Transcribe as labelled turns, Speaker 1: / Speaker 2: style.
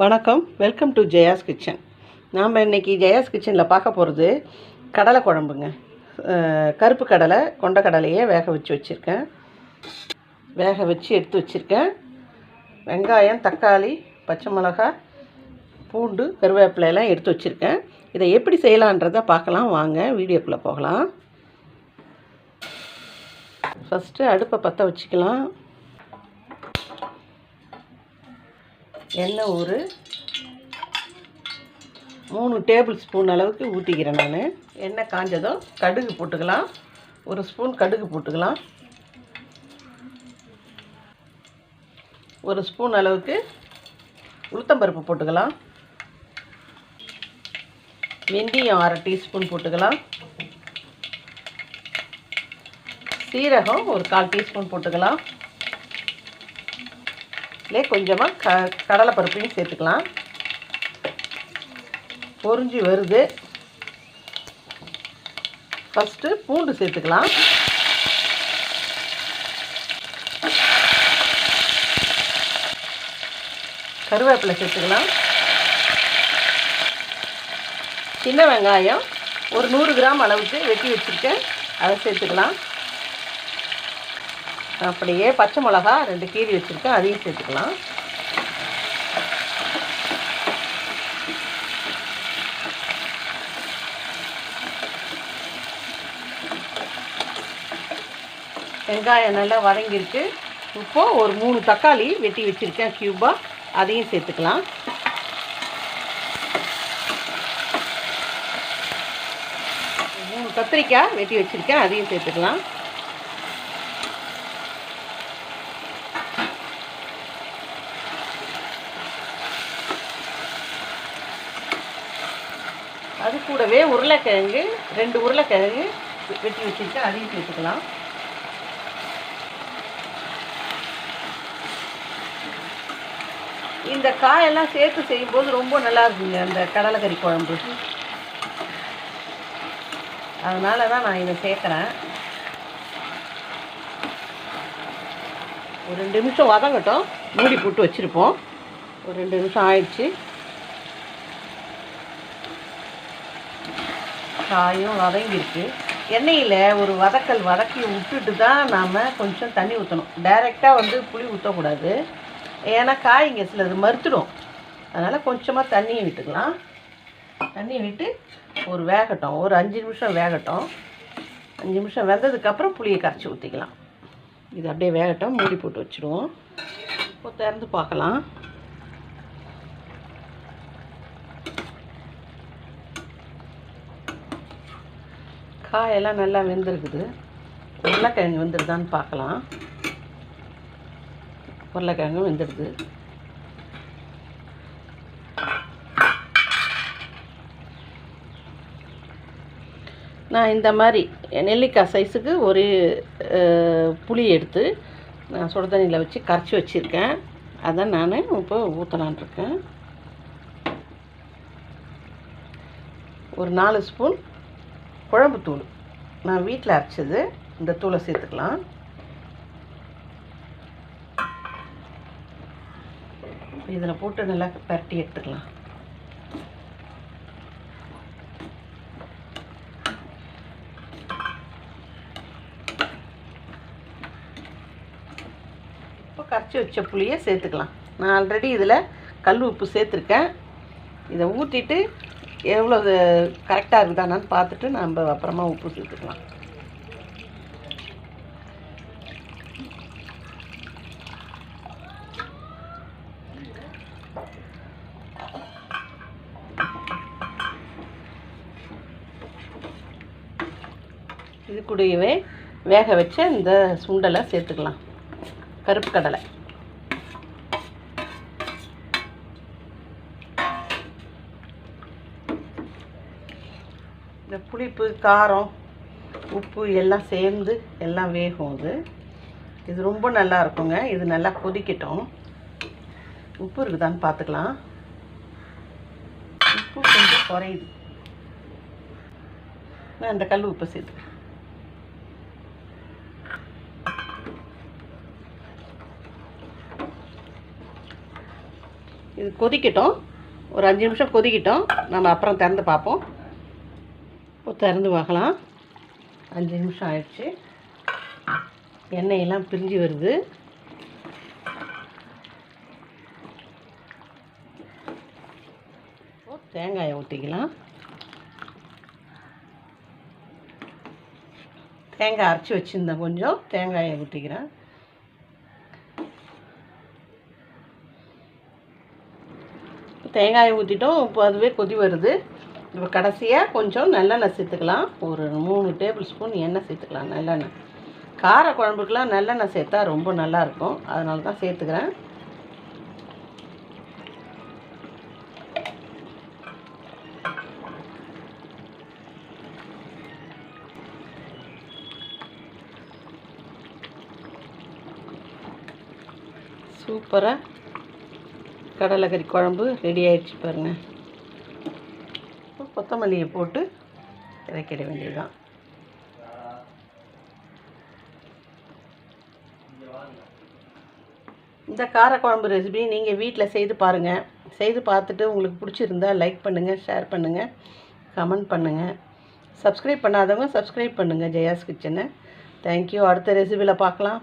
Speaker 1: வணக்கம், welcome to Jaya's kitchen. நாம் இன்றைக்கி ஜெயாஸ் கிச்சனில் பார்க்க போகிறது கடலை குழம்புங்க. கருப்பு கடலை, கொண்ட கடலையே வேக வச்சுருக்கேன். எடுத்து வச்சுருக்கேன். வெங்காயம், தக்காளி, பச்சை மிளகாய், பூண்டு, கருவேப்பிலை எல்லாம் எடுத்து வச்சுருக்கேன். இதை எப்படி செய்யலான்றதை பார்க்கலாம். வாங்க வீடியோக்குள்ளே போகலாம். ஃபஸ்ட்டு அடுப்பை பற்ற வச்சுக்கலாம். எண்ணெய் ஒரு 3 டேபிள் ஸ்பூன் அளவுக்கு ஊற்றிக்கிறேன். நான் எண்ணெய் காஞ்சதும் கடுகு போட்டுக்கலாம். 1 ஸ்பூன் கடுகு போட்டுக்கலாம். 1 ஸ்பூன் அளவுக்கு உளுத்தம்பருப்பு போட்டுக்கலாம். வெந்தயம் 1/2 டீஸ்பூன் போட்டுக்கலாம். சீரகம் ஒரு 1/4 டீஸ்பூன் போட்டுக்கலாம். கொஞ்சமாக கடலை பருப்பையும் சேர்த்துக்கலாம். பொரிஞ்சு வருது. ஃபஸ்ட்டு பூண்டு சேர்த்துக்கலாம். கருவேப்பிலை சேர்த்துக்கலாம். சின்ன வெங்காயம் ஒரு 100 கிராம் அளவுக்கு வெட்டி வச்சுருக்கேன், அதை சேர்த்துக்கலாம். அப்படியே பச்சை மிளகா 2 கீறி வச்சுருக்கேன், அதையும் சேர்த்துக்கலாம். வெங்காயம் நல்லா வதங்கிருக்கு. இப்போது ஒரு 3 தக்காளி வெட்டி வச்சுருக்கேன் க்யூபாக, அதையும் சேர்த்துக்கலாம். கத்திரிக்காய் வெட்டி வச்சுருக்கேன், அதையும் சேர்த்துக்கலாம். அது கூடவே உருளைக்கிழங்கு 2 உருளைக்கிழங்கு வெட்டி வச்சுருக்கேன், அதையும் சேர்த்துக்கலாம். இந்த காயெல்லாம் சேர்த்து செய்யும்போது ரொம்ப நல்லா இருக்குங்க அந்த கடலைக்கறி குழம்பு. அதனால தான் நான் இதை சேர்க்குறேன். ஒரு 2 நிமிஷம் வதங்கட்டும். மூடி போட்டு வச்சுருப்போம். ஒரு 2 நிமிஷம் ஆயிடுச்சு. காயும் வதங்கிருக்கு. எண்ணெயில் ஒரு வதக்கி விட்டுட்டு தான் நாம் கொஞ்சம் தண்ணி ஊற்றணும். டைரெக்டாக புளி ஊற்றக்கூடாது. ஏன்னா காய் இங்கே சிலது மறுத்துடும். அதனால் கொஞ்சமாக தண்ணியை விட்டுக்கலாம். தண்ணியை விட்டு ஒரு வேகட்டும், ஒரு 5 நிமிஷம் வேகட்டும். 5 நிமிஷம் வெந்ததுக்கப்புறம் புளியை கரைச்சி ஊற்றிக்கலாம். இது அப்படியே வேகட்டும். மூடி போட்டு வச்சுடுவோம். இப்போ திறந்து பார்க்கலாம். காயெல்லாம் நல்லா வெந்திருக்குது. உருளைக்கிழங்கு வெந்துருதான்னு பார்க்கலாம். உருளைக்கிழங்கு வெந்துடுது. நான் இந்த மாதிரி நெல்லிக்காய் சைஸுக்கு ஒரு புளி எடுத்து நான் சுடு தண்ணியில் வச்சு கரைச்சி வச்சுருக்கேன். அதை நான் இப்போ ஊற்றலான் இருக்கேன். ஒரு 4 ஸ்பூன் குழம்பு தூள், நான் வீட்டில் அரைச்சது, இந்த தூளை சேர்த்துக்கலாம். இதில் போட்டு நல்லா பரட்டி எடுத்துக்கலாம். இப்போ கரைச்சி வச்ச புளியை சேர்த்துக்கலாம். நான் ஆல்ரெடி இதில் கல் உப்பு சேர்த்துருக்கேன். இதை ஊற்றிட்டு எவ்வளோ கரெக்டாக இருக்குதானான்னு பார்த்துட்டு நம்ம அப்புறமா உப்பு சேர்த்துக்கலாம். இது கூடவே வேக வச்ச இந்த சுண்டலை சேர்த்துக்கலாம். கருப்பு கடலை. இந்த புளிப்பு, காரம், உப்பு எல்லாம் சேர்ந்து எல்லாம் வேகும். இது ரொம்ப நல்லா இருக்குங்க. இது நல்லா கொதிக்கட்டும். உப்பு இருக்குதான்னு பார்த்துக்கலாம். உப்பு கொஞ்சம் குறையுது. நான் இந்த கல் உப்பு சேர்த்துக்கிறேன். இது கொதிக்கட்டும், ஒரு 5 நிமிஷம் கொதிக்கட்டும். நம்ம அப்புறம் திறந்து பார்ப்போம். இப்போ திறந்து பார்க்கலாம். 5 நிமிஷம் ஆயிடுச்சு. எண்ணெயெல்லாம் பிரிஞ்சு வருது. தேங்காயை ஊற்றிக்கலாம். தேங்காய் அரைச்சி வச்சுருந்தேன், கொஞ்சம் தேங்காயை ஊற்றிக்கிறேன். தேங்காயை ஊற்றிட்டோம். இப்போ அதுவே கொதி வருது. இப்போ கடைசியாக கொஞ்சம் நல்லெண்ணெய் சேர்த்துக்கலாம். ஒரு 3 டேபிள் ஸ்பூன் எண்ணெய் சேர்த்துக்கலாம், நல்லெண்ணெய். கார குழம்புக்கெலாம் நல்லெண்ணெய் சேர்த்தா ரொம்ப நல்லாயிருக்கும், அதனால தான் சேர்த்துக்கிறேன். சூப்பராக கடலைக்கறி குழம்பு ரெடி ஆகிடுச்சு பாருங்கள். கொத்தமல்லியை போட்டு இறக்கிட வேண்டியதுதான். இந்த காரக்குழம்பு ரெசிபி நீங்கள் வீட்டில் செய்து பாருங்கள். செய்து பார்த்துட்டு உங்களுக்கு பிடிச்சிருந்தா லைக் பண்ணுங்கள், ஷேர் பண்ணுங்கள், கமெண்ட் பண்ணுங்கள். சப்ஸ்கிரைப் பண்ணாதவங்க சப்ஸ்கிரைப் பண்ணுங்கள் ஜெயாஸ் கிச்சனை. தேங்க்யூ. அடுத்த ரெசிபியில் பார்க்கலாம்.